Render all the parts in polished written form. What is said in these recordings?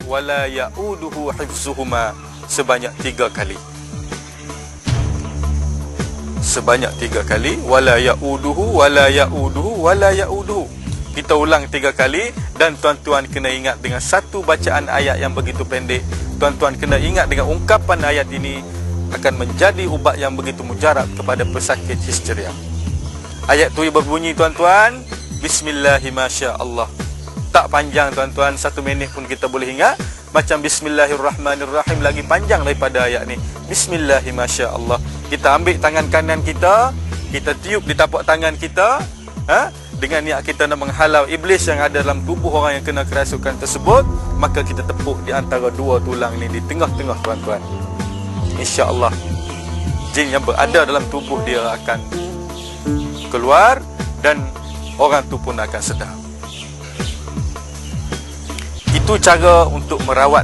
wala ya'uduhu hifzuhuma sebanyak 3 kali. Sebanyak 3 kali. Wala ya'uduhu wala ya'uduhu wala ya'uduhu. Kita ulang 3 kali. Dan tuan-tuan kena ingat dengan satu bacaan ayat yang begitu pendek. Tuan-tuan kena ingat dengan ungkapan ayat ini akan menjadi ubat yang begitu mujarab kepada pesakit histeria. Ayat tu berbunyi tuan-tuan, Bismillahirrahmanirrahim. Tak panjang tuan-tuan, 1 minit pun kita boleh ingat. Macam Bismillahirrahmanirrahim lagi panjang daripada ayat ni. Bismillahirrahmanirrahim. Kita ambil tangan kanan kita, kita tiup di tapak tangan kita, dengan niat kita nak menghalau iblis yang ada dalam tubuh orang yang kena kerasukan tersebut. Maka kita tepuk di antara 2 tulang ni di tengah-tengah tuan-tuan. InsyaAllah jin yang berada dalam tubuh dia akan keluar dan orang tu pun akan sedar. Itu cara untuk merawat,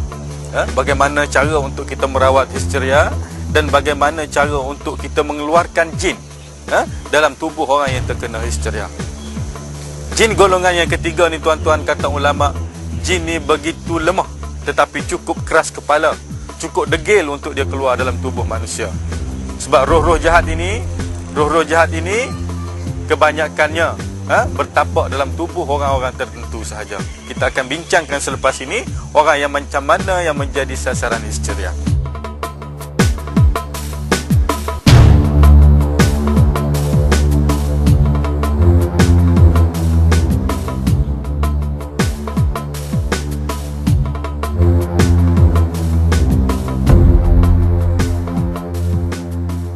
bagaimana cara untuk kita merawat histeria dan bagaimana cara untuk kita mengeluarkan jin dalam tubuh orang yang terkena histeria. Jin golongan yang ketiga ni tuan-tuan, kata ulama, jin ni begitu lemah tetapi cukup keras kepala, cukup degil untuk dia keluar dalam tubuh manusia. Sebab roh-roh jahat ini kebanyakannya bertapak dalam tubuh orang-orang tertentu sahaja. Kita akan bincangkan selepas ini orang yang macam mana yang menjadi sasaran histeria.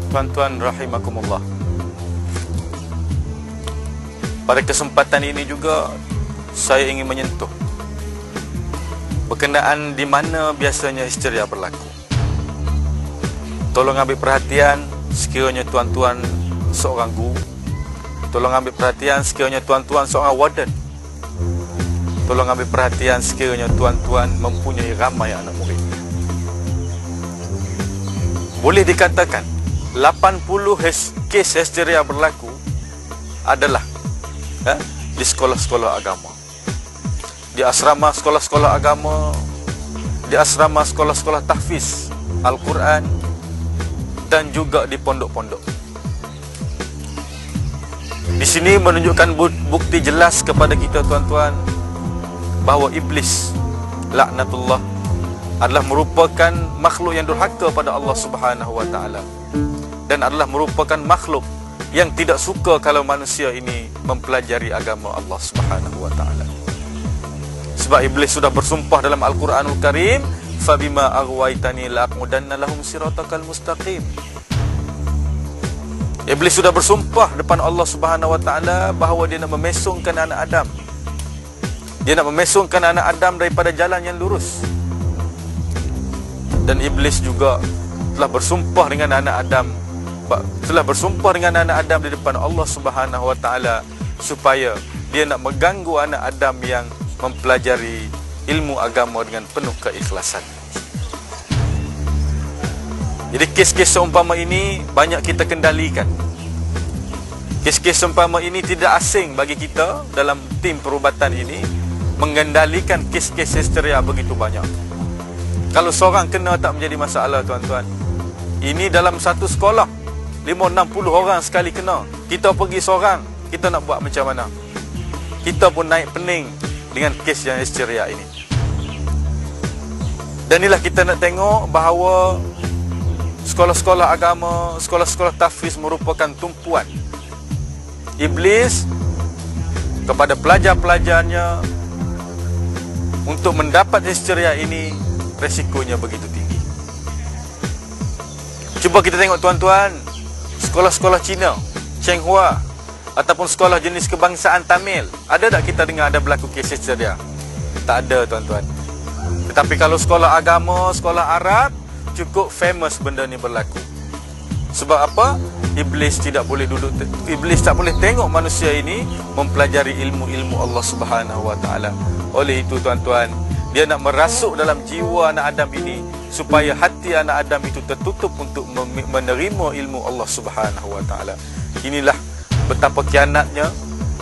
Tuan-tuan rahimakumullah, pada kesempatan ini juga saya ingin menyentuh berkenaan di mana biasanya histeria berlaku. Tolong ambil perhatian sekiranya tuan-tuan seorang guru. Tolong ambil perhatian sekiranya tuan-tuan seorang warden. Tolong ambil perhatian sekiranya tuan-tuan mempunyai ramai anak murid. Boleh dikatakan 80 kes histeria berlaku adalah di sekolah-sekolah agama, di asrama sekolah-sekolah agama, di asrama sekolah-sekolah tahfiz Al-Quran, dan juga di pondok-pondok. Di sini menunjukkan bukti jelas kepada kita tuan-tuan bahawa iblis laknatullah adalah merupakan makhluk yang durhaka pada Allah Subhanahu wa taala, dan adalah merupakan makhluk yang tidak suka kalau manusia ini mempelajari agama Allah Subhanahu wa taala. Sebab iblis sudah bersumpah dalam Al-Quranul Karim, fabima aghwaytani la'aqudanna lahum siratakal mustaqim. Iblis sudah bersumpah depan Allah Subhanahu wa taala bahawa dia nak memesongkan anak Adam. Dia nak memesongkan anak Adam daripada jalan yang lurus. Dan iblis juga telah bersumpah dengan anak Adam, di depan Allah Subhanahu wa taala supaya dia nak mengganggu anak Adam yang mempelajari ilmu agama dengan penuh keikhlasan. Jadi kes-kes seumpama ini banyak kita kendalikan. Kes-kes seumpama ini tidak asing bagi kita dalam tim perubatan ini mengendalikan kes-kes histeria begitu banyak. Kalau seorang kena tak menjadi masalah tuan-tuan. Ini dalam satu sekolah 50-60 orang sekali kena. Kita pergi seorang, kita nak buat macam mana? Kita pun naik pening dengan kes yang histeria ini. Dan inilah kita nak tengok bahawa sekolah-sekolah agama, sekolah-sekolah tahfiz merupakan tumpuan iblis kepada pelajar-pelajarnya. Untuk mendapat histeria ini resikonya begitu tinggi. Cuba kita tengok tuan-tuan, sekolah-sekolah Cina, Chenghua, ataupun sekolah jenis kebangsaan Tamil, ada tak kita dengar ada berlaku kes histeria? Tak ada tuan-tuan. Tetapi kalau sekolah agama, sekolah Arab, cukup famous benda ni berlaku. Sebab apa? Iblis tak boleh tengok manusia ini mempelajari ilmu-ilmu Allah Subhanahu wa taala. Oleh itu tuan-tuan, dia nak merasuk dalam jiwa anak Adam ini supaya hati anak Adam itu tertutup untuk menerima ilmu Allah Subhanahu wa taala. Inilah betapa khianatnya,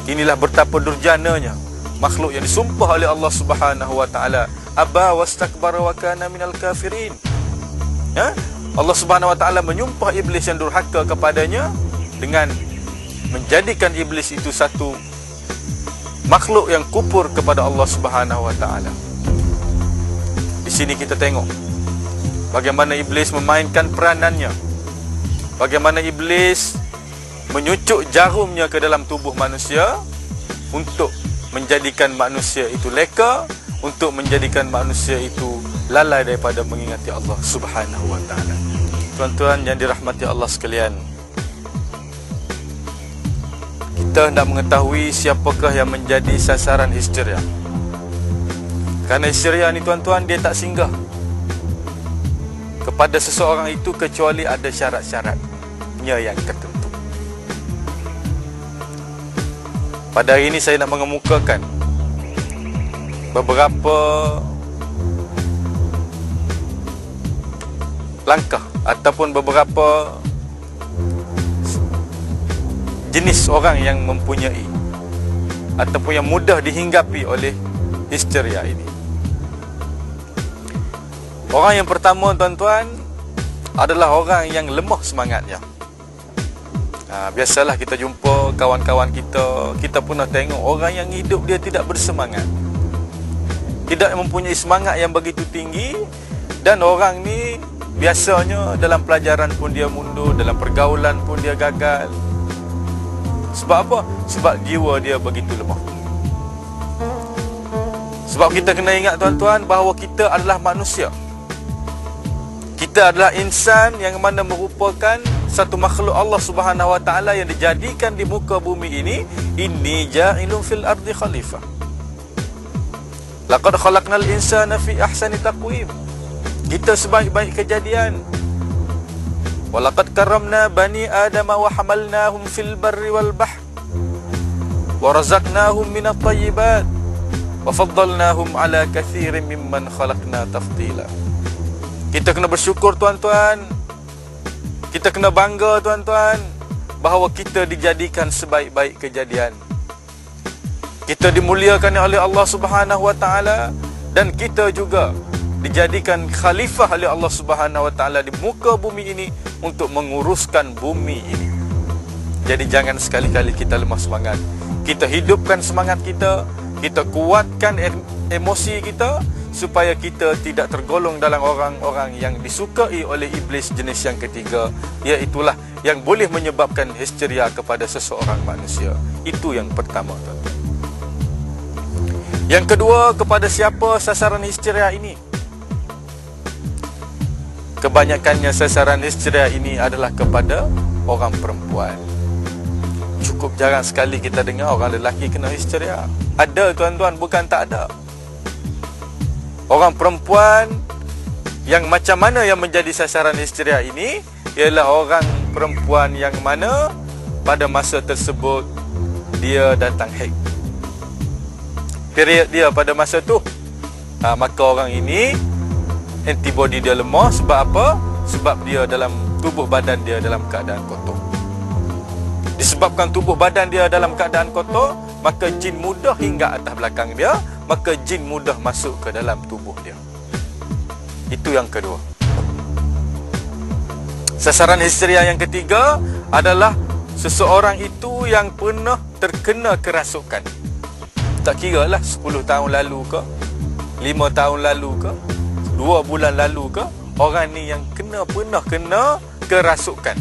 inilah betapa durjananya makhluk yang disumpah oleh Allah Subhanahu wa taala aba wastakbara wa kana minal kafirin. Ya? Allah Subhanahu wa taala menyumpah iblis yang durhaka kepadanya dengan menjadikan iblis itu satu makhluk yang kufur kepada Allah Subhanahu wa taala. Di sini kita tengok bagaimana iblis memainkan peranannya. Bagaimana iblis menyucuk jarumnya ke dalam tubuh manusia untuk menjadikan manusia itu leka, untuk menjadikan manusia itu lalai daripada mengingati Allah Subhanahu wa taala. Tuan-tuan yang dirahmati Allah sekalian, kita hendak mengetahui siapakah yang menjadi sasaran histeria. Kerana histeria ni tuan-tuan, dia tak singgah kepada seseorang itu kecuali ada syarat-syaratnya yang tertentu. Pada hari ini saya nak mengemukakan beberapa langkah ataupun beberapa jenis orang yang mempunyai ataupun yang mudah dihinggapi oleh histeria ini. Orang yang pertama tuan-tuan adalah orang yang lemah semangatnya. Biasalah kita jumpa kawan-kawan kita pernah tengok orang yang hidup dia tidak bersemangat, tidak mempunyai semangat yang begitu tinggi, dan orang ni biasanya dalam pelajaran pun dia mundur, dalam pergaulan pun dia gagal. Sebab apa? Sebab jiwa dia begitu lemah. Sebab kita kena ingat tuan-tuan bahawa kita adalah manusia. Kita adalah insan yang mana merupakan satu makhluk Allah Subhanahu wa taala yang dijadikan di muka bumi ini. Inni ja'ilun fil ardi khalifah. Laqad khalaqnal insana fi ahsani taqwim. Kita sebaik-baik kejadian. Walaqad karramna bani adama wa hamalnahum fil barri wal bahr wa razaqnahum minat thayyibat wa faddalnahum ala katsirin mimman khalaqna tafdila. Kita kena bersyukur tuan-tuan. Kita kena bangga tuan-tuan bahawa kita dijadikan sebaik-baik kejadian. Kita dimuliakan oleh Allah Subhanahu wa taala, dan kita juga dijadikan khalifah oleh Allah Subhanahu wa taala di muka bumi ini untuk menguruskan bumi ini. Jadi jangan sekali-kali kita lemah semangat. Kita hidupkan semangat kita, kita kuatkan emosi kita supaya kita tidak tergolong dalam orang-orang yang disukai oleh iblis jenis yang ketiga, iaitulah yang boleh menyebabkan histeria kepada seseorang manusia. Itu yang pertama tuan-tuan. Yang kedua, kepada siapa sasaran histeria ini? Kebanyakannya sasaran histeria ini adalah kepada orang perempuan. Cukup jarang sekali kita dengar orang lelaki kena histeria. Ada tuan-tuan, bukan tak ada. Orang perempuan yang macam mana yang menjadi sasaran histeria ini ialah orang perempuan yang mana pada masa tersebut dia datang haid. Period dia pada masa tu. Maka orang ini antibody dia lemah. Sebab apa? Sebab dia dalam tubuh badan dia dalam keadaan kotor. Disebabkan tubuh badan dia dalam keadaan kotor, maka jin mudah hingga atas belakang dia, maka jin mudah masuk ke dalam tubuh dia. Itu yang kedua. Sasaran histeria yang ketiga adalah seseorang itu yang pernah terkena kerasukan. Tak kira lah 10 tahun lalu ke, 5 tahun lalu ke, 2 bulan lalu ke, orang ni yang pernah kena kerasukan.